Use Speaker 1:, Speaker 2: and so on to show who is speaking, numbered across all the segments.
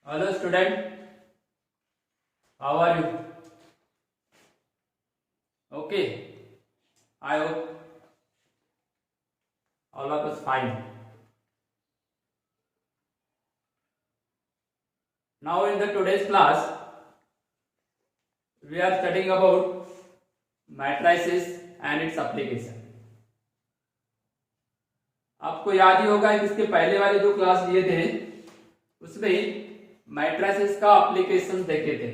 Speaker 1: Hello student, how are you? Okay, I hope all of us fine. Now in the today's class, we are studying about matrices and its application. आपको याद ही होगा कि इसके पहले वाले जो class लिए थे उसमें मैट्रिसेस का एप्लीकेशन देखे थे,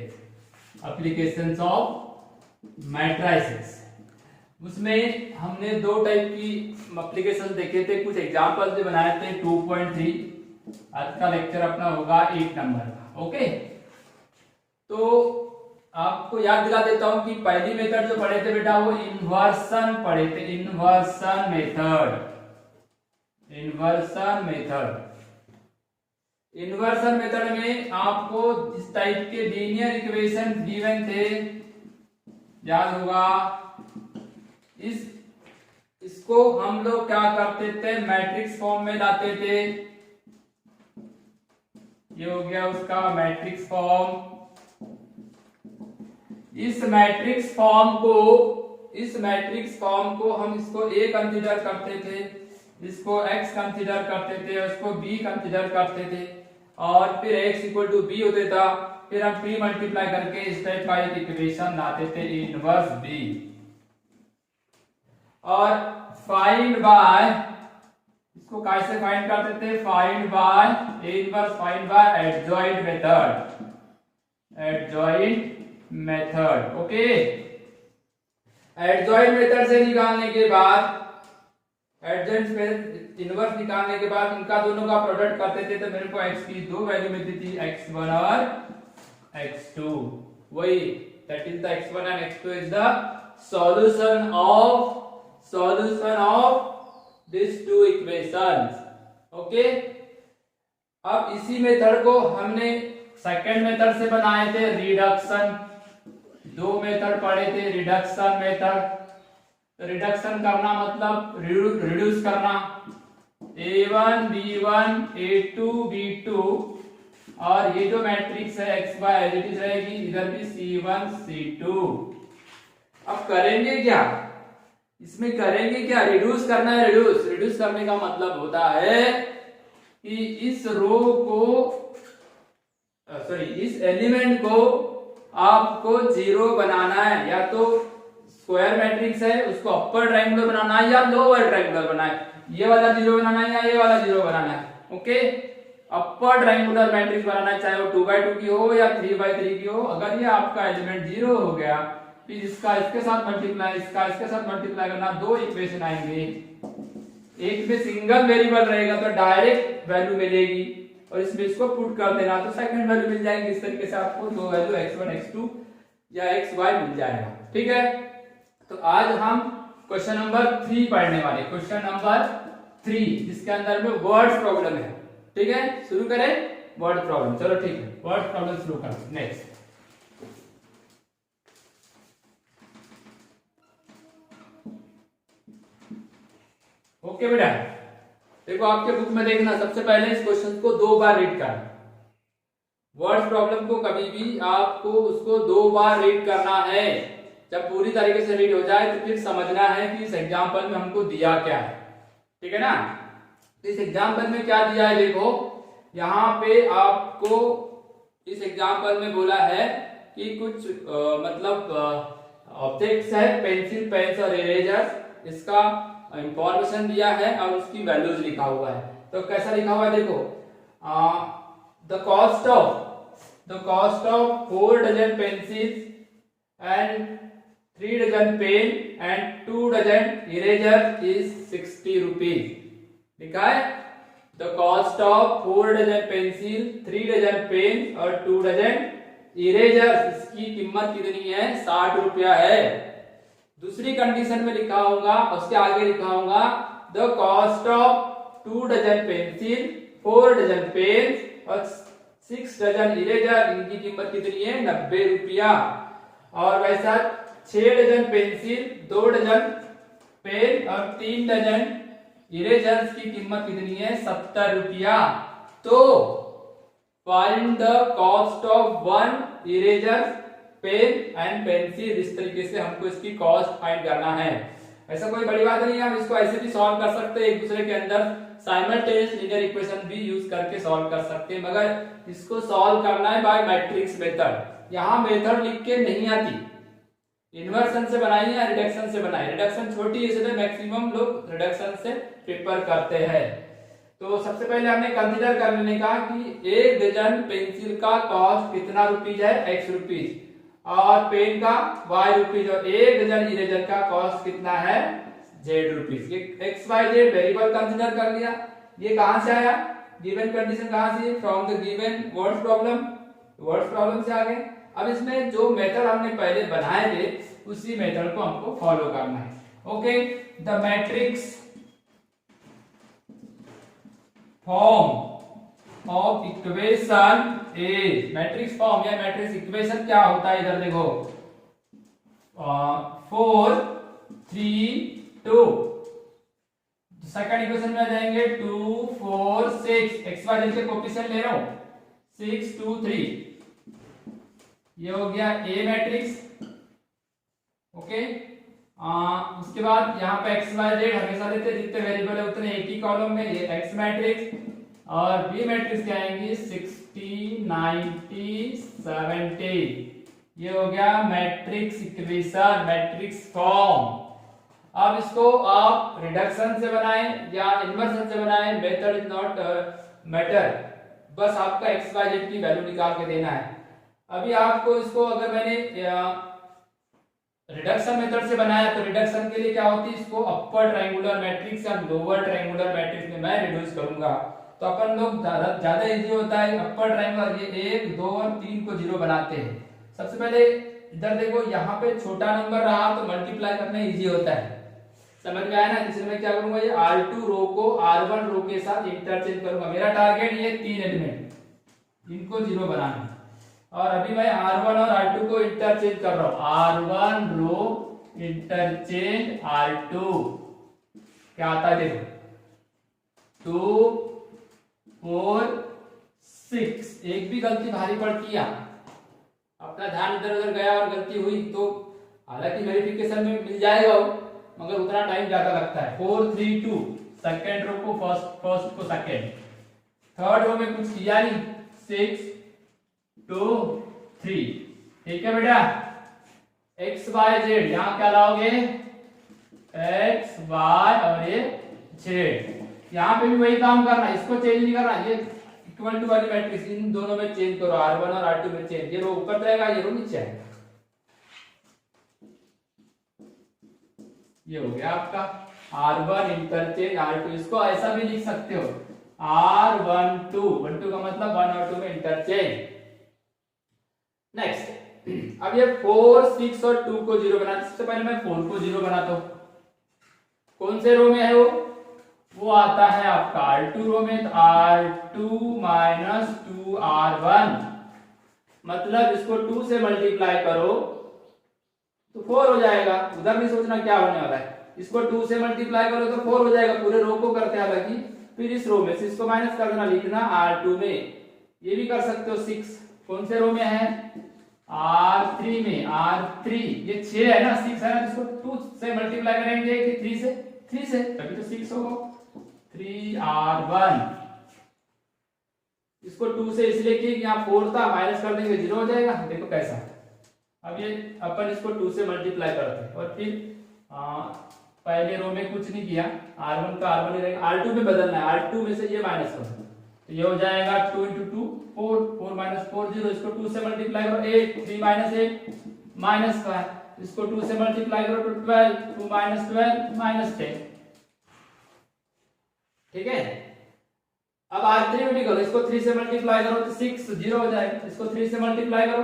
Speaker 1: एप्लीकेशंस ऑफ मैट्रिसेस। उसमें हमने दो टाइप की एप्लीकेशन देखे थे, कुछ एग्जांपल्स भी बनाए थे। 2.3 आज का लेक्चर अपना होगा 8 नंबर का। ओके, तो आपको याद दिला देता हूं कि पहली मेथड जो पढ़े थे बेटा वो इन्वर्सन पढ़े थे। Inversion method, inversion method. Inversion method में आपको इस टाइप के लीनियर इक्वेशन गिवन थे, याद होगा। इसको हम लोग क्या करते थे, मैट्रिक्स फॉर्म में लाते थे। ये हो गया उसका मैट्रिक्स फॉर्म। इस मैट्रिक्स फॉर्म को हम इसको A कंसीडर करते थे, इसको X कंसीडर करते थे और इसको B कंसीडर करते थे, और फिर X इक्वल टू B होता था। फिर हम P मल्टीप्लाई करके इस टाइप का एक इक्वेशन लाते थे, इनवर्स B। और फाइंड बाय, इसको कैसे फाइंड करते थे, find by inverse, find by adjoint method, adjoint method. Okay, adjoint method से निकालने के बाद, एडजॉइंट इनवर्स निकालने के बाद इनका दोनों का प्रोडक्ट करते थे, तो मेरे को x की दो वैल्यू मिलती थी, x1 और x2। वही that is the x1 and x2 is the solution of this two equations. Okay, अब इसी मेथड को हमने सेकंड मेथड से बनाए थे, रिडक्शन। दो मेथड पढ़े थे, रिडक्शन मेथड। रिडक्शन करना मतलब रिड्यूस करना, A1 B1 A2 B2, और ये जो मैट्रिक्स है x y as it is रहेगी, इधर भी C1 C2। अब करेंगे क्या, इसमें करेंगे क्या, रिड्यूस करना है। रिड्यूस करने का मतलब होता है कि इस रो को, इस एलिमेंट को आपको जीरो बनाना है। या तो स्क्वायर मैट्रिक्स है उसको अपर ट्रायंगुलर बनाना है या लोअर ट्रायंगुलर बनाना है, ये वाला जीरो बनाना है या ये वाला जीरो बनाना है। ओके, अपर ट्रायंगुलर मैट्रिक्स बनाना है, चाहे वो 2x2 की हो या 3x3 की हो। अगर ये आपका एलिमेंट जीरो हो गया, फिर इसका इसके साथ मल्टीप्लाई, इसका इसके साथ मल्टीप्लाई करना, दो इक्वेशन आएंगे। एक में सिंगल वेरिएबल रहेगा तो डायरेक्ट वैल्यू मिलेगी, और इसमें इसको पुट कर देना तो सेकंड वैल्यू मिल जाएगी। इस तरीके से आपको दो वैल्यू x1 x2 या xy मिल जाएगा। ठीक है, तो आज हम क्वेश्चन नंबर 3 पढ़ने वाले, क्वेश्चन नंबर 3, जिसके अंदर में वर्ड प्रॉब्लम है। ठीक है, शुरू करें वर्ड प्रॉब्लम। चलो ठीक है, वर्ड प्रॉब्लम शुरू करें। नेक्स्ट, ओके बेटा, देखो आपके बुक में देखना, सबसे पहले इस क्वेश्चन को 2 बार रीड करना। वर्ड प्रॉब्लम को कभी भी आपको उसको 2 बार रीड करना है। जब पूरी तरीके से रीड हो जाए तो फिर समझना है कि इस एग्जाम्पल में हमको दिया क्या है। ठीक है ना, तो इस एग्जाम्पल में क्या दिया है, देखो यहाँ पे आपको इस एग्जाम्पल में बोला है कि कुछ मतलब ऑब्जेक्ट्स है, पेंसिल, पेन्स और इरेजर, इसका इंफॉर्मेशन दिया है और उसकी वैल्यूज लिखा हुआ है। तो कैसा लिखा हुआ है, देखो the cost of 4 dozen pencils and 3 dozen pen and 2 dozen eraser is 60 rupees. लिखा है the cost of 4 dozen pencil, 3 dozen pen और 2 डजन इरेजर, इसकी कीमत कितनी है, 60 रुपया है। दूसरी कंडीशन में लिखा होगा, उसके आगे लिखा होगा the cost of 2 dozen pencil, 4 dozen pen और 6 डजन इरेजर, इनकी कीमत कितनी है, 90 रुपया। और वैसा 6 डजन पेंसिल, 2 डजन पेन और 3 डजन इरेजर्स की कीमत कितनी है, 70 रुपया। तो find the cost of one eraser pen and pencil. इस तरीके से हमको इसकी कॉस्ट फाइंड करना है। ऐसा कोई बड़ी बात नहीं है, हम इसको ऐसे भी सॉल्व कर सकते हैं, एक दूसरे के अंदर साइमल्टेनियस लीनियर इक्वेशन भी यूज करके सॉल्व कर सकते हैं, मगर इसको सॉल्व करना है बाय मैट्रिक्स मेथड। यहाँ मेथड लिख के नहीं आती, इन्वर्सन से बनाई या रिडक्शन से बनाई। रिडक्शन छोटी है इसलिए मैक्सिमम लोग रिडक्शन से प्रेफर करते हैं। तो सबसे पहले हमने कंसीडर कर लेने का कि एक डजन पेंसिल का कॉस्ट कितना रुपीज है, x रुपीज, और पेन का y रुपीज, और एक डजन इरेजर का कॉस्ट कितना है, z रुपीज। ये x y z variable consider कर लिया। ये कहां से आया, गिवन कंडीशन कहां से, from the given words problem, words problem से आ गए। अब इसमें जो मेथड हमने पहले बनाए थे उसी मेथड को हमको फॉलो करना है। Okay, the matrix form of equation is, matrix form या मैट्रिक्स इक्वेशन क्या होता है, इधर देखो 4 3 2। सेकंड इक्वेशन में आ जाएंगे 2 4 6, एक्स वाई जेड के कोएफिशिएंट ले रहा हूं 6 2 3, ये हो गया ए मैट्रिक्स। ओके, उसके बाद यहाँ पे एक्स वाई जेड हमेशा लेते हैं, जितने वेरिएबल है उतने एक ही कॉलम में, ये एक्स मैट्रिक्स। और बी मैट्रिक्स क्या आएंगी 60 90 70, ये हो गया मैट्रिक्स इक्वेशन, मैट्रिक्स फॉर्म। अब इसको आप रिडक्शन से बनाएं या इन्वर्सन से बनाएं, मेथड इज नॉट मैटर, बस आपका एक्स वाई जेड की वैल्यू निकाल के देना है। अभी आपको इसको अगर मैंने रिडक्शन मेथड से बनाया तो रिडक्शन के लिए क्या होती है, इसको अपर ट्रायंगुलर मैट्रिक्स या लोअर ट्रायंगुलर मैट्रिक्स में मैं रिड्यूस करूंगा, तो अपन लोग ज्यादा इजी होता है अपर ट्रायंगुलर। ये 1 2 और 3 को 0 बनाते हैं। सबसे पहले इधर देखो, यहाँ पे छोटा नंबर रहा तो मल्टीप्लाई करना इजी होता है, समझ में आया ना। इसलिए मैं क्या करूंगा, ये R2 रो को R1 रो के साथ इंटरचेंज करूंगा। मेरा टारगेट ये 3 एलिमेंट, इनको 0 बनाना। और अभी मैं R1 और R2 को इंटरचेंज कर रहा हूं, R1 रो इंटरचेंज R2, क्या आता है देखो 2 4 6। एक भी गलती भारी पड़ती है, अपना ध्यान इधर उधर गया और गलती हुई तो हालांकि वेरिफिकेशन में मिल जाएगा वो, मगर उतना टाइम ज्यादा लगता है। 4 3 2, सेकेंड रो को फर्स्ट को सेकेंड, थर्ड रो में कुछ किया नहीं, 6 2 3, ठीक है बेटा। एक्स वाई जेड यहां क्या लाओगे, एक्स वाई और ये जेड, यहां पे भी वही काम करना, इसको चेंज नहीं करना, ये इक्वल टू वाली मैट्रिक्स इन दोनों में चेंज करो, R1 और R2 में चेंज, ये रो ऊपर रहेगा ये रो नीचे आएगा। ये हो गया आपका R1 इंटरचेंज R2। इसको ऐसा भी लिख सकते हो R12 का मतलब 1 और 2 में इंटरचेंज। नेक्स्ट, अब ये 4 6 और 2 को 0 बनाते, सबसे पहले मैं 4 को 0 बनाता हूं। कौन से रो में है वो आता है आपका R2 रो में, तो R2 माइनस 2 R1, मतलब इसको 2 से मल्टीप्लाई करो तो 4 हो जाएगा। उधर नहीं सोचना क्या होने वाला है, इसको 2 से मल्टीप्लाई करो तो 4 हो जाएगा, पूरे रो को करते हैं हालांकि। फिर इस रो में से इसको माइनस कर देना, लिखना R2 में। ये भी कर सकते हो 6, कौन से रो में है, R3 में, R3 ये 6 है ना, 6 है ना, इसको 2 से मल्टीप्लाई करेंगे कि 3 से, 3 से तभी तो 6 होगा, 3R1। इसको 2 से इसलिए कि यहाँ 4 था, माइनस कर देंगे 0 हो जाएगा। देखो कैसा, अब ये अपन इसको 2 से मल्टीप्लाई करते हैं और फिर पहले रो में कुछ नहीं किया, R1 का R1 रहेगा, R2 में बदलना है, R2 में से ये माइनस कर दो तो ये हो जाएगा 2 × 2 4, 4 - 4 0, इसको 2 से मल्टीप्लाई करो 8, 3 - 8 -5, इसको 2 से मल्टीप्लाई करो तो 12, 2 - 12 -10, ठीक है। अब R3 में भी करो, इसको 3 से मल्टीप्लाई करो तो 6 0 हो जाएगा, इसको 3 से मल्टीप्लाई करो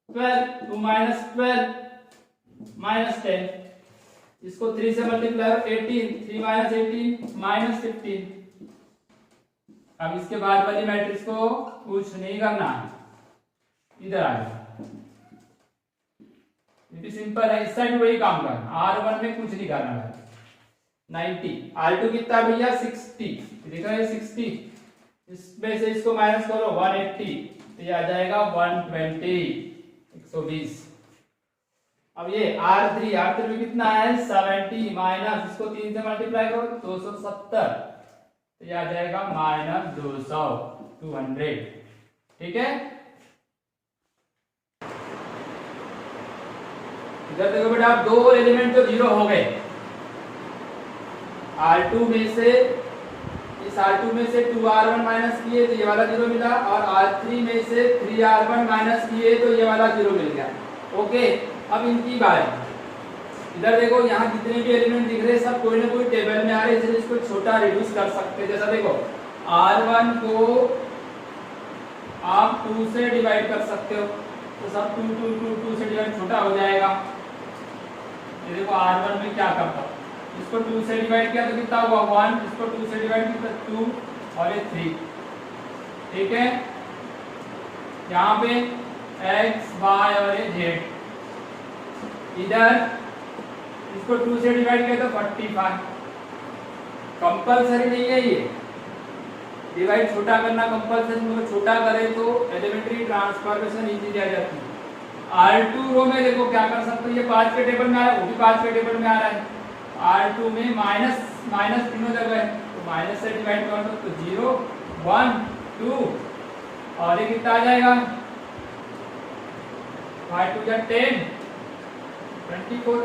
Speaker 1: 12, 2 - 12 -10, इसको 3 से मल्टीप्लाई करो 18, 3 - 18 -15। अब इसके बाद वाली मैट्रिक्स को कुछ नहीं करना है, इधर आ जाओ, ये भी सिंपल है, इस साइड वही काम करना, R1 में कुछ नहीं करना है। 90, R2 कितना भैया 60, देखा है 60, इसमें से इसको माइनस करो 180, तो ये आ जाएगा 120। अब ये R3 में कितना है 70 माइनस इसको 3 से मल्टीप्लाई करो 270, तो ये आ जाएगा -200। ठीक है, इधर देखो बेटा, आप दो एलिमेंट तो जीरो हो गए। R2 में से इस R2 में से 2R1 माइनस किए तो ये वाला जीरो मिला, और R3 में से 3R1 माइनस किए तो ये वाला जीरो मिल गया। ओके, अब इनकी बारी, इधर देखो यहाँ जितने भी एलिमेंट दिख रहे हैं सब कोई ना कोई टेबल में आ रहे हैं, इसलिए इसको छोटा रिड्यूस कर सकते हैं। जैसा देखो R1 को आप 2 से डिवाइड कर सकते हो, तो सब 2 से डिवाइड छोटा हो जाएगा। ये देखो R1 में क्या करता, इसको 2 से डिवाइड किया तो कितना हुआ 1, इसको 2 से डिवाइड किया तो 2 और ये 3। ठीक है, यहाँ पे x y और ये z, इधर इसको 2 से डिवाइड किया तो 45। कंपलसरी नहीं है ये, डिवाइड छोटा करना कंपलसरी, मतलब छोटा करे तो एलिमेंट्री ट्रांसफॉर्मेशन इजी आ जाती है। R2 रो में देखो क्या कर सकते हो, ये 5 के टेबल में आ रहा है, वो भी 5 के टेबल में आ रहा है। R2 में माइनस तीनों जगह है, तो माइनस से डिवाइड कर दो तो 0 1 2, और ये कितना आ जाएगा 5 2 10 24।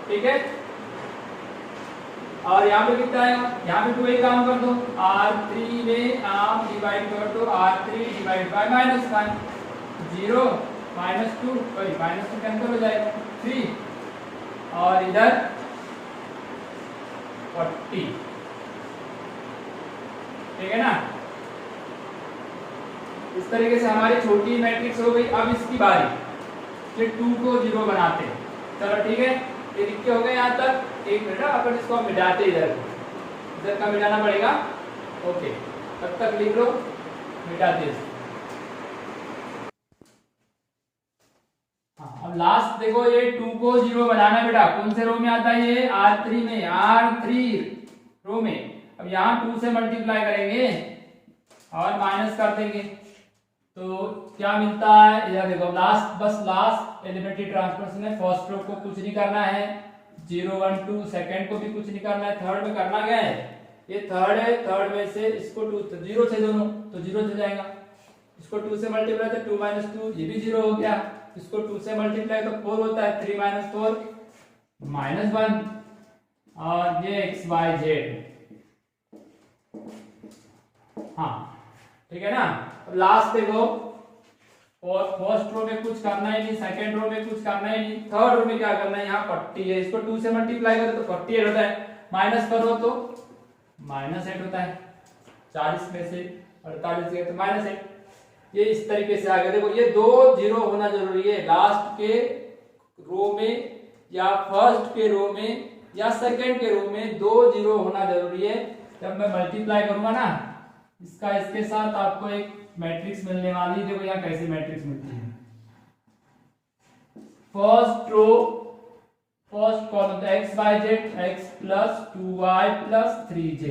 Speaker 1: ठीक है, और यहाँ पे कितना आएगा, यहाँ पे 2 एक काम कर दो, R3 में आप डिवाइड कर दो R3 divide by -1, 0 -2, sorry -2 cancel हो जाएगा 3, और इधर 40। ठीक है ना, इस तरीके से हमारी छोटी मैट्रिक्स हो गई। अब इसकी बारी, ये 2 को 0 बनाते हैं। चलो ठीक है, ये लिख के हो गए यहाँ तक। एक मिनट, अपन इसको मिटाते, इधर का मिटाना पड़ेगा। ओके, तब तक लिख लो, मिटाते इसको। अब लास्ट देखो, ये 2 को 0 बनाना बेटा, कौन से रो में आता है ये R3 में, R3 रो में। अब यहाँ 2 से मल्टीप्लाई करेंगे और माइनस कर देंगे तो क्या मिलता है, इधर देखो लास्ट एलिमेंट्री ट्रांसफॉर्मेशन है। फर्स्ट रो को कुछ नहीं करना है, 0 1 2, सेकंड को भी कुछ नहीं करना है, थर्ड में करना क्या है, ये थर्ड है, थर्ड में से इसको 2 तो 0 से दोनों तो 0 से जाएगा, इसको 2 से मल्टीप्लाई तो 2 - 2 ये भी 0 हो गया, इसको 2 से मल्टीप्लाई तो 4 होता है, 3 - 4 -1, और ये x y z। हाँ ठीक है ना। अब लास्ट देखो, और फर्स्ट रो में कुछ करना ही नहीं, सेकंड रो में कुछ करना ही नहीं, थर्ड रो में क्या करना है, यहाँ 40 है, इसको 2 से मल्टीप्लाई करो तो 48 होता है, माइनस करो तो -8 होता है, 40 में से 48 गए तो -8। ये इस तरीके से आ गया। देखो ये 2 0 होना जरूरी है, लास्ट के रो में या फर्स्ट के रो में या सेकंड के रो में 2 0 होना जरूरी है। जब मैं मल्टीप्लाई करूंगा ना इसका इसके साथ, आपको एक मैट्रिक्स मिलने वाली है। देखो यहाँ कैसी मैट्रिक्स मिलती है, फर्स्ट रो फर्स्ट कॉलम तो x y z, x + 2y + 3z,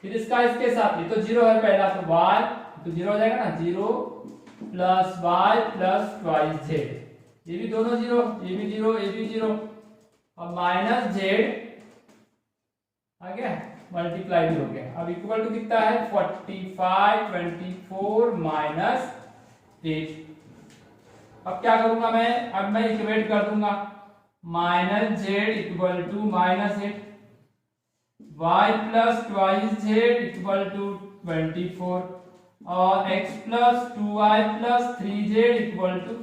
Speaker 1: फिर इसका इसके साथ, ये तो 0 है पहला, तो y तो 0 हो जाएगा ना, 0 + y + 2z, ये भी दोनों 0, ये भी 0, ये भी 0, अब -z आ गया, मल्टीप्लाई भी हो गया। अब इक्वल टू कितना है 45 24 -8। अब क्या करूंगा मैं, अब मैं इक्वेट कर दूंगा, -z = -8, y + 2z = 24, और x + 2y + 3z =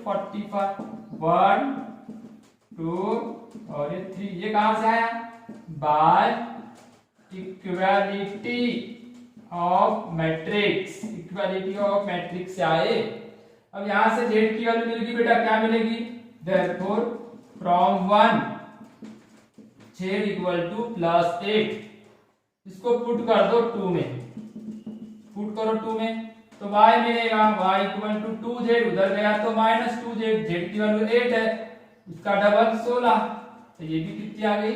Speaker 1: 45। 1 2 और ये 3, ये कहां से आया, by equality of matrix, equality of matrix से आए। अब यहां से z की वैल्यू मिलेगी बेटा, क्या मिलेगी, देयरफॉर फ्रॉम 1 z = +8, इसको पुट कर दो 2 में, पुट करो 2 में तो y मिलेगा, y = 2z, उधर गया तो -2z, z की वैल्यू 8 है, उसका डबल 16, तो ये भी कितनी आ गई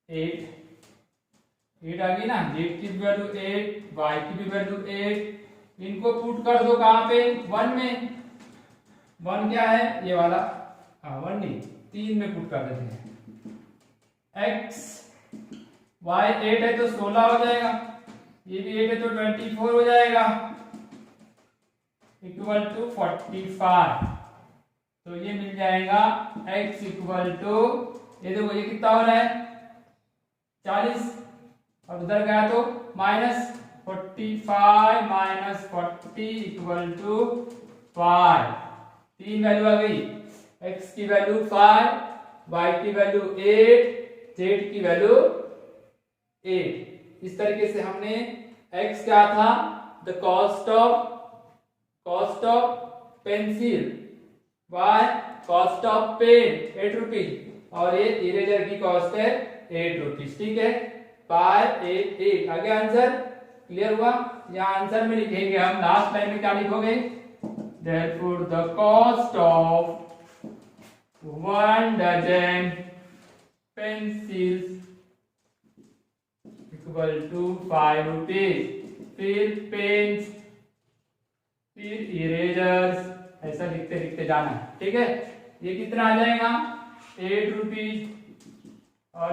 Speaker 1: 8। 8 आ गई ना, जेड की भी वैल्यू 8, वाई की भी वैल्यू 8। इनको पुट कर दो कहाँ पे, 1 में। 1 क्या है ये वाला, 1 नहीं 3 में पुट कर देते हैं। x y 8 है तो 16 हो जाएगा, ये भी 8 है तो 24 हो जाएगा, इक्वल टू 45। तो ये मिल जाएगा x इक्वल टू, ये देखो ये कितना हो रहा है 40, और उधर गया तो -45 माइनस 40 इक्वल टू 5। 3 वैल्यू आ गई, x की वैल्यू 5, y की वैल्यू 8, z की वैल्यू 8। इस तरीके से हमने x क्या था, the cost of pencil, y cost of pen 8 rupees, और ये इरेजर की कॉस्ट है 8 रुपीज। ठीक है, बाय 8 आगे आंसर क्लियर हुआ। यहाँ आंसर में लिखेंगे हम, लास्ट लाइन में क्या लिखोगे, therefore the cost of 1 dozen pencils equal to 5 rupees। फिर पेन्स, फिर इरेजर्स, ऐसा लिखते लिखते जाना। ठीक है, ये कितना आ जाएगा 8 रुपीज, और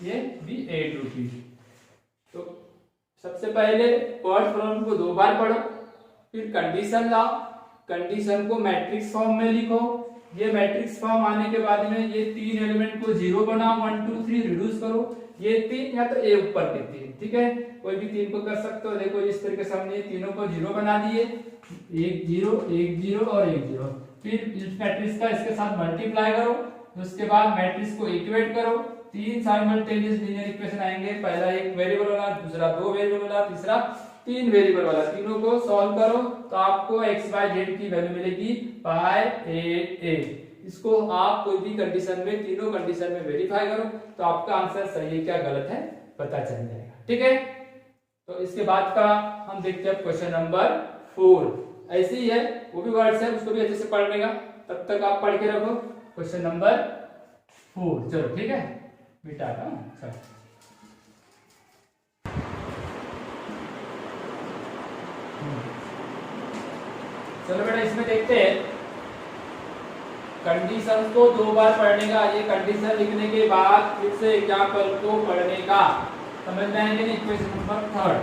Speaker 1: ये भी 8 रुपीज। तो सबसे पहले वर्ड प्रॉब्लम को 2 बार पढ़ो, फिर कंडीशन लाओ, कंडीशन को मैट्रिक्स फॉर्म में लिखो। ये मैट्रिक्स फॉर्म आने के बाद में ये 3 एलिमेंट को 0 बनाओ, 1 2 3 रिड्यूस करो, ये 3 या तो ए ऊपर के 3। ठीक है, कोई भी 3 को कर सकते हो। देखो इस तरीके से हमने तीनों को 0 बना दिए, 1 0 1 0 और 1 0। फिर इस मैट्रिक्स का इसके साथ मल्टीप्लाई करो, उसके बाद मैट्रिक्स को इक्वेट करो। 3 साइमल्टेनियस लीनियर इक्वेशन आएंगे, पहला एक वेरिएबल वाला, दूसरा 2 वेरिएबल वाला, तीसरा 3 वेरिएबल वाला। तीनों को सॉल्व करो तो आपको x y z की वैल्यू मिलेगी बाय 8। इसको आप कोई भी कंडीशन में, तीनों कंडीशन में वेरीफाई करो तो आपका आंसर सही है क्या गलत है पता चल जाएगा। ठीक है, तो इसके बाद का हम देखते हैं क्वेश्चन नंबर 4। ऐसे ही है, वो भी वर्ड्स है, उसको भी अच्छे से पढ़ लेगा, तब तक आप पढ़ के रखो क्वेश्चन नंबर 4। चलो ठीक है बेटा, चलो बेटा इसमें देखते हैं कंडीशन को 2 बार पढ़ने का। ये कंडीशन लिखने के बाद फिर से एग्जाम्पल को पढ़ने का, समझ में आएंगे। इक्वेशन नंबर 3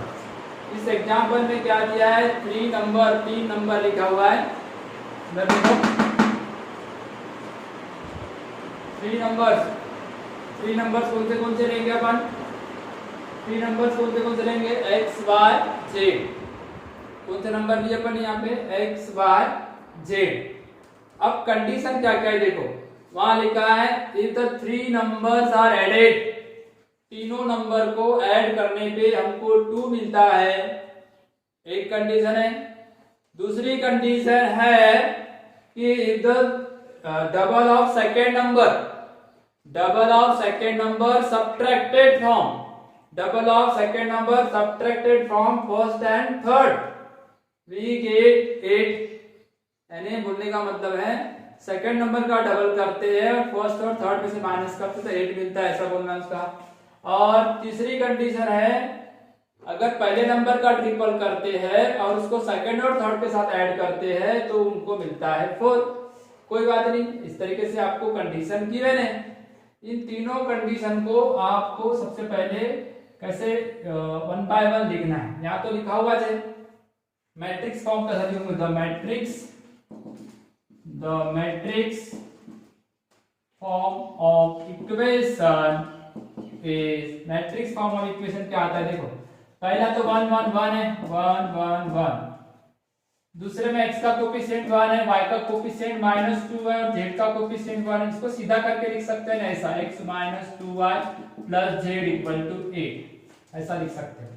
Speaker 1: इस एग्जाम्पल में क्या दिया है, 3 नंबर लिखा हुआ है। देखो 3 नंबर्स कौन से लेंगे अपन, 3 नंबर्स कौन से लेंगे, x y z। कौन से नंबर लिए अपन यहाँ पे, x y z। अब कंडीशन क्या क्या है देखो, वहां लिखा है if the 3 numbers are added, तीनों नंबर को ऐड करने पे हमको 2 मिलता है, एक कंडीशन है। दूसरी कंडीशन है कि if the double of second number subtracted from first and third we get 8। यानी बोलने का मतलब है सेकंड नंबर का डबल करते हैं और फर्स्ट और थर्ड में से माइनस करते तो 8 मिलता है, ऐसा बोलना है उसका। और तीसरी कंडीशन है अगर पहले नंबर का ट्रिपल करते हैं और उसको सेकंड और थर्ड के साथ ऐड करते हैं तो उनको मिलता है 4। कोई बात नहीं, इस तरीके से आपको कंडीशन की मैंने। इन तीनों कंडीशन को आपको सबसे पहले कैसे 1 बाय 1 लिखना है। यहाँ तो लिखा हुआ है मैट्रिक्स फॉर्म का the matrix form of equation is, matrix form of equation क्या आता है देखो, पहला तो 1 1 1 है, 1 1 1। दूसरे में x का कोफिशिएंट 1 है, y का कोफिशिएंट -2 है और z का कोफिशिएंट 1 है। इसको सीधा करके लिख सकते हैं ऐसा, x - 2y + z = 8, ऐसा लिख सकते हैं।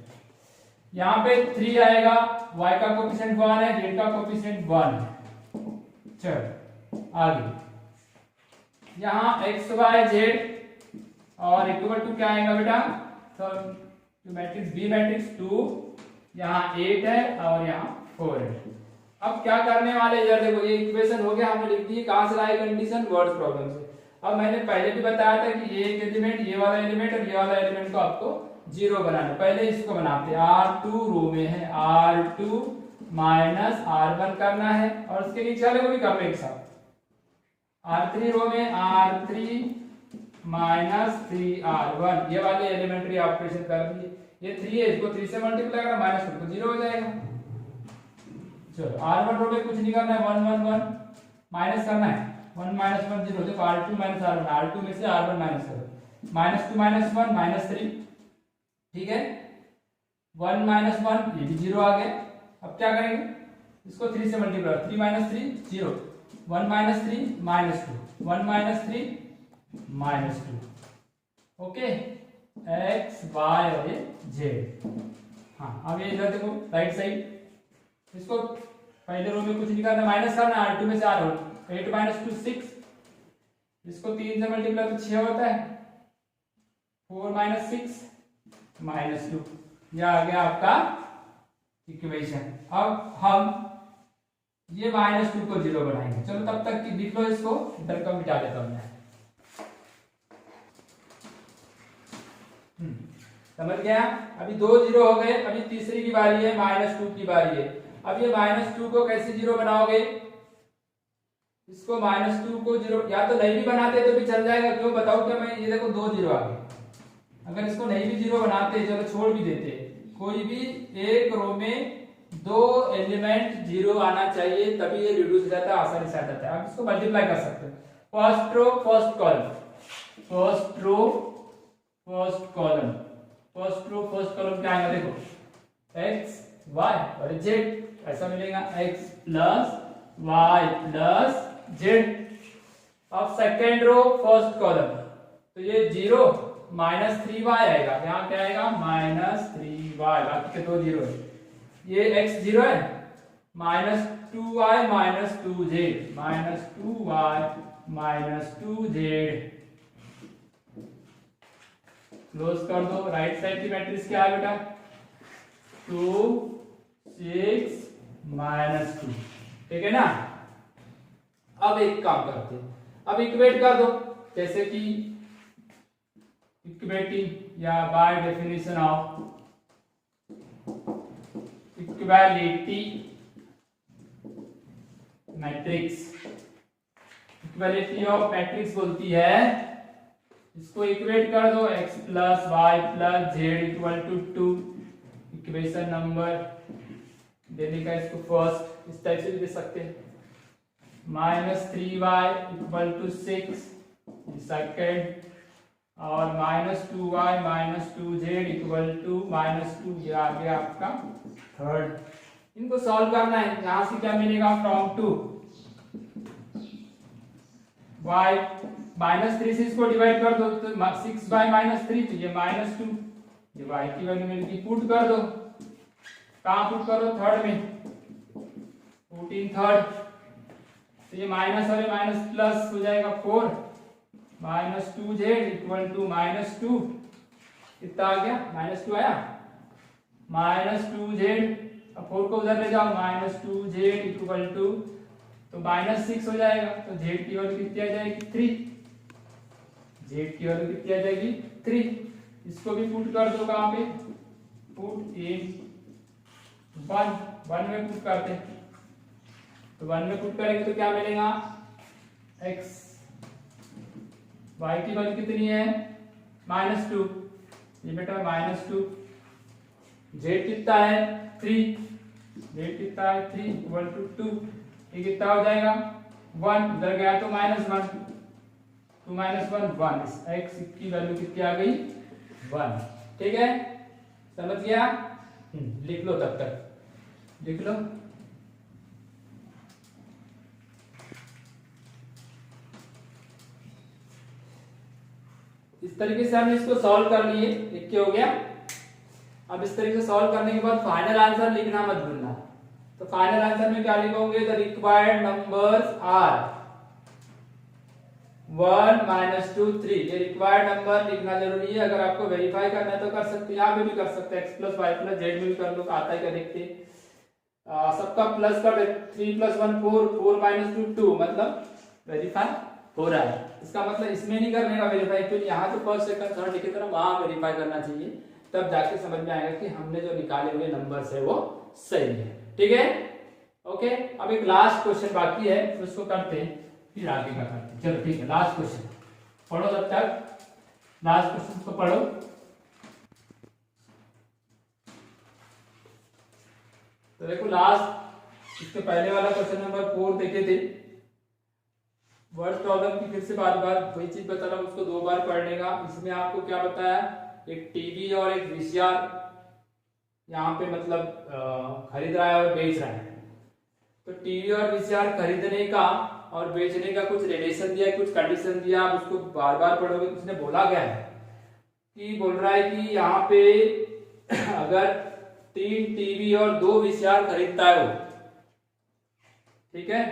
Speaker 1: यहाँ पे 3 आएगा, y का कोफिशिएंट 1 है, z का कोफिशिएंट 1 है। चलो आगे, यहाँ x y z और इक्वल टू क्या आएगा बेटा, तो मैट्रिक्स B मैट्रिक्स 2, यहाँ 8 है और यहाँ 4 है। अब क्या करने वाले यार, देखो ये इक्वेशन हो गया, हमने लिख दी। कहां से लाए कंडीशन, वर्ड्स प्रॉब्लम से। अब मैंने पहले भी बताया था कि ये एक एलिमेंट, ये वाला एलिमेंट और ये वाला एलिमेंट को आपको जीरो बनाना। पहले इसको बनाते हैं, R2 रो में है, R2 माइनस R1 करना है और उसके नीचे वाले को भी करना एक साथ। R3 रो में R3 माइनस 3R1, ये वाले एलिमेंट्री ऑपरेशन कर दिए। ये 3 है, इसको 3 से मल्टीप्लाई करना, माइनस तो 0 हो जाएगा। चलो R1 रो में कुछ नहीं करना है, 1 1 1 माइनस करना है, 1 माइनस 1 0। देखो R2 माइनस R1, R2 में से R1 माइनस करो, माइनस 2 माइनस 1 माइनस 3, ठीक है। 1 माइनस 1 ये भी 0 आ गया। अब क्या करेंगे, इसको 3 से multiply, 3 minus 3 0, 1 minus 3 minus 2, 1 minus 3 minus 2। Okay, X Y और ये जेड। हाँ अब ये इधर देखो राइट साइड, इसको पहले रो में कुछ नहीं करना, माइनस करना, R2 में से R1, 8 माइनस 2 6, इसको 3 से मल्टीप्लाई तो 6 होता है, 4 माइनस 6 माइनस 2, यह आ गया आपका इक्वेशन। अब हम ये माइनस 2 को 0 बनाएंगे। चलो तब तक की लिख लो इसको, इधर का मिटा देता हूं मैं। समझ गया। अभी 2 0 हो गए, अभी तीसरी की बारी है, माइनस 2 की बारी है। अब ये माइनस 2 को कैसे 0 बनाओगे, इसको माइनस 2 को 0 या तो नहीं भी बनाते तो भी चल जाएगा, क्यों बताओ क्या मैं, ये देखो 2 0 आ गए। अगर इसको नहीं भी 0 बनाते, चलो छोड़ भी देते, कोई भी एक रो में 2 एलिमेंट 0 आना चाहिए, तभी ये रिड्यूस हो जाता है, आसानी से आ जाता है। अब इसको मल्टीप्लाई कर सकते हैं, first row first column, first row first column, first row first column क्या आएगा, देखो एक्स वाई और जेड, ऐसा मिलेगा x plus Y plus Z. अब सेकेंड रो फर्स्ट कॉलम, तो ये 0 माइनस 3y आएगा, यहाँ क्या आएगा माइनस 3y, बाकी के 2 0 है। ये x 0 है, minus 2y minus 2z, minus 2y minus 2z। Close कर दो। राइट साइड की मैट्रिक्स क्या है बेटा, 2 6 माइनस 2, ठीक है ना। अब एक काम करते हैं, अब इक्वेट कर दो, जैसे कि इक्वेटिंग या by definition of equality matrix, equality of matrix बोलती है, इसको इक्वेट कर दो, x plus Y plus Z equal to 2, equation number देने का इसको फर्स्ट इस टाइप से भी दे सकते हैं, minus 3y equal to 6 second, और minus 2y minus 2z equal to minus 2, ये आ गया आपका थर्ड। इनको सॉल्व करना है, यहां से क्या मिलेगा, फ्रॉम 2 y माइनस 3 से इसको डिवाइड कर दो, तो 6 बाय माइनस 3, तो ये माइनस 2, ये y की वैल्यू मिलेगी, पुट कर दो, कहां पुट करो, थर्ड में, पुट इन थर्ड, तो ये माइनस और माइनस प्लस हो जाएगा 4 minus 2z equal to minus 2, कितना आ गया, माइनस 2 आया, माइनस 2z, अब 4 को उधर ले जाओ, माइनस 2z इक्वल टू, तो माइनस 6 हो जाएगा, तो z की वैल्यू कितनी आ जाएगी 3, z की वैल्यू कितनी आ जाएगी 3। इसको भी पुट कर दो, कहां पे, पुट इन 1 में पुट करते हैं, तो 1 में पुट करेंगे तो क्या मिलेगा, x, y की वैल्यू कितनी है माइनस 2, ये बेटा माइनस 2, z कितना है 3, z कितना है 3 इक्वल टू 2, ये कितना हो जाएगा 1, उधर गया तो माइनस 1, 2 माइनस 1 1, इस x की वैल्यू कितनी आ गई 1, ठीक है, समझ गया। लिख लो, तब तक लिख लो। इस तरीके से हमने इसको सॉल्व कर लिए, लिख के हो गया। अब इस तरीके से सॉल्व करने के बाद फाइनल आंसर लिखना मत भूलना। तो फाइनल आंसर में क्या लिखोगे, the required numbers are 1 minus 2 3, ये रिक्वायर्ड नंबर लिखना जरूरी है। अगर आपको वेरीफाई करना है तो कर सकते हैं, यहाँ पे भी कर सकते हैं, x plus Y plus Z में भी कर लो, आता है क्या देखते, सबका प्लस कर दे, 3 प्लस 1 4, 4 माइनस 2 2, मतलब वेरीफाई हो रहा है। इसका मतलब इसमें नहीं करने का वेरीफाई, क्योंकि यहाँ तो फर्स्ट सेकंड थर्ड लिखे तरह वहां वेरीफाई करना चाहिए, तब जाके समझ में आएगा कि हमने जो निकाले हुए नंबर्स है वो सही है। ठीक है, ओके। अब एक लास्ट क्वेश्चन बाकी है, उसको करते हैं फिर आगे का करते हैं। चलो ठीक है, लास्ट क्वेश्चन पढ़ो, तब तक लास्ट क्वेश्चन को पढ़ो। तो देखो लास्ट, इसके पहले वाला क्वेश्चन नंबर 4 देखे थे, वर्ड प्रॉब्लम की फिर से बार बार वही चीज बता रहा हूं, उसको 2 बार पढ़ने का। इसमें आपको क्या बताया, एक टीवी और एक वीसीआर यहाँ पे मतलब खरीद रहा है और बेच रहा है। तो टीवी और वीसीआर खरीदने का और बेचने का कुछ रिलेशन दिया, कुछ कंडीशन दिया, आप उसको बार बार पढ़ोगे। उसने बोला गया है कि बोल रहा है कि यहाँ पे अगर 3 टीवी और 2 वीसीआर खरीदता है वो, ठीक है,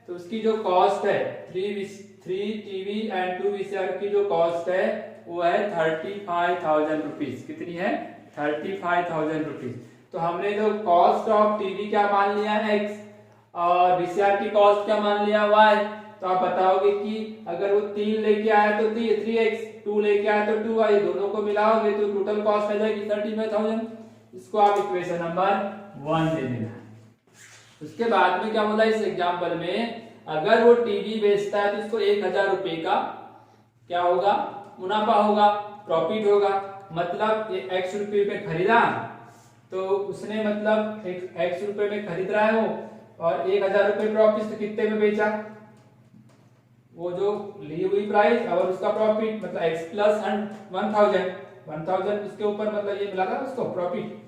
Speaker 1: तो उसकी जो कॉस्ट है 3 टीवी एंड 2 वीसीआर की जो कॉस्ट है वो है 35,000 रुपीज। कितनी है, 35,000 रुपीज। तो हमने जो कॉस्ट ऑफ टीवी क्या मान लिया है x और वीसीआर की कॉस्ट क्या मान लिया y। तो आप बताओगे कि अगर वो 3 लेके आया तो 3x, 2 लेके आया तो 2y, दोनों को मिलाओगे तो टोटल कॉस्ट आ जाएगी 35,000। इसको आप इक्वेशन नंबर 1 दे देना। उसके बाद में क्या बोला इस एग्जांपल में, अगर वो टीवी बेचता है तो इसको 1,000 रुपए का क्या होगा, मुनाफा होगा, प्रॉफिट होगा। मतलब ये x रुपए में खरीदा तो उसने मतलब x रुपए में खरीद रहा है वो, और 1,000 रुपए प्रॉफिट, तो कितने में बेचा, वो जो ली हुई प्राइस और उसका प्रॉफिट, मतलब x प्लस 1,000 उसके ऊपर मतलब ये मिला था उसको प्रॉफिट।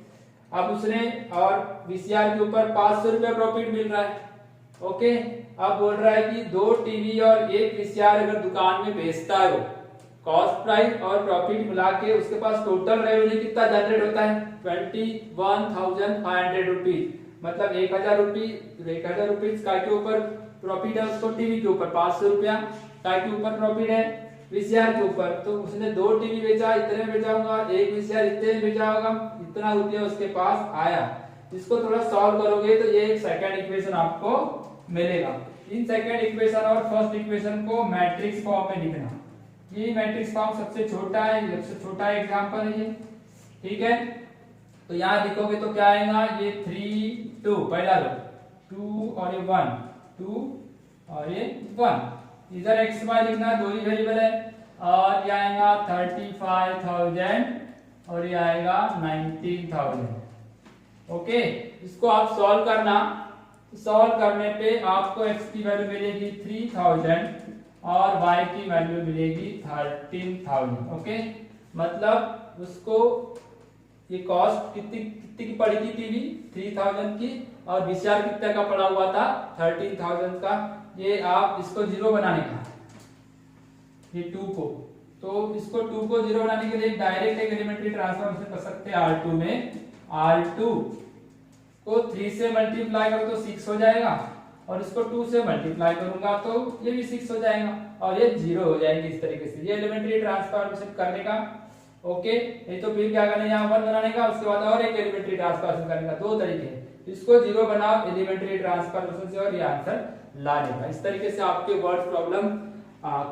Speaker 1: अब उसने और वीसीआर के ऊपर 500 रुपया प्रॉफिट मिल रहा है। ओके, अब बोल रहा है कि 2 टीवी और 1 वीसीआर अगर दुकान में बेचता है वो, कॉस्ट प्राइस और प्रॉफिट मिला के उसके पास टोटल रेवेन्यू कितना जनरेट होता है, 21,500 रुपीज। मतलब 1,000 रुपीज का के ऊपर प्रॉफिट है उसको, टीवी के ऊपर 500 रुपया का के ऊपर प्रॉफिट है, वीसीआर के ऊपर। तो उसने 2 टीवी बेचा, इतने में बेचा होगा, 1 वीसीआर इतने में बेचा होगा, इतना रुपया उसके पास आया। इसको थोड़ा सॉल्व करोगे तो ये एक सेकंड इक्वेशन आपको मिलेगा। इन सेकंड इक्वेशन और फर्स्ट इक्वेशन को मैट्रिक्स फॉर्म में लिखना। ये मैट्रिक्स फॉर्म सबसे छोटा है, सबसे छोटा एग्जांपल है ये, ठीक है। तो यहाँ लिखोगे तो क्या आएगा, ये 3 2 पहला रो 2 और ये 1 2 और ये 1, इधर x y लिखना, 2 ही वेरिएबल है। और ये आएगा 35,000 और ये आएगा 19,000। ओके, इसको आप सॉल्व करना। सॉल्व करने पे आपको x की वैल्यू मिलेगी 3,000 और y की वैल्यू मिलेगी 13,000। ओके, मतलब उसको ये कॉस्ट कितनी की पड़ी थी टीवी, 3,000 की, और वीसीआर कितने का पड़ा हुआ था, 13,000 का। ये आप इसको 0 बनाने का, ये 2 को, तो इसको 2 को 0 बनाने के लिए डायरेक्ट एक एलिमेंट्री ट्रांसफॉर्मेशन कर सकते हैं। R2 में R2 को 3 से मल्टीप्लाई करो तो 6 हो जाएगा, और इसको 2 से मल्टीप्लाई करूंगा तो ये भी 6 हो जाएगा, और ये 0 हो जाएंगे। इस तरीके से ये एलिमेंट्री ट्रांसफॉर्मेशन करने का। ओके, ये तो फिर क्या करना है, यहाँ 1 बनाने का, उसके बाद और एक एलिमेंट्री ट्रांसफॉर्मेशन करने का। 2 तरीके हैं, इसको 0 बनाओ एलिमेंट्री ट्रांसफॉर्मेशन से और ये आंसर लाने का। इस तरीके से आपके वर्ड प्रॉब्लम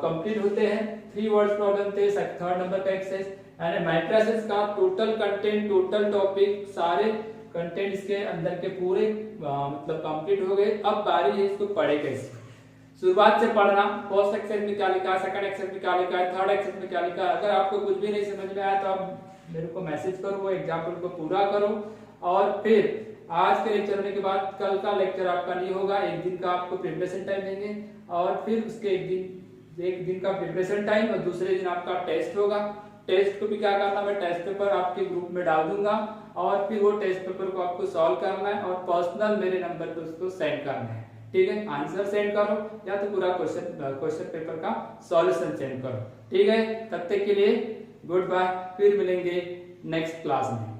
Speaker 1: कंप्लीट होते हैं। 3 वर्ड प्रॉब्लम थे, 3rd नंबर का एक्सरसाइज यानी मैट्रिसेस का टोटल कंटेंट, टोटल टॉपिक, सारे कंटेंट इसके अंदर के पूरे मतलब कंप्लीट हो गए। अब बारी है इसको पढ़े कैसे, शुरुआत से पढ़ना। फर्स्ट एक्सरसाइज में क्या लिखा है, सेकंड एक्सरसाइज में क्या लिखा है, थर्ड एक्सरसाइज में क्या लिखा है। अगर आपको कुछ भी नहीं समझ में आया तो आप मेरे को मैसेज करो, वो एग्जाम्पल को पूरा करो। और फिर आज के लेक्चर होने के बाद कल का लेक्चर आपका नहीं होगा, एक दिन का आपको प्रिपरेशन टाइम देंगे, और फिर उसके एक दिन का प्रिपरेशन टाइम, और दूसरे दिन आपका टेस्ट होगा। टेस्ट को भी क्या करना, मैं टेस्ट पेपर आपके ग्रुप में डाल दूंगा, और फिर वो टेस्ट पेपर को आपको सॉल्व करना है और पर्सनल मेरे नंबर पे उसको सेंड करना है। ठीक है, आंसर सेंड करो या तो पूरा क्वेश्चन पेपर का सॉल्यूशन सेंड करो। ठीक है, तब तक के लिए गुड बाय, फिर मिलेंगे नेक्स्ट क्लास में।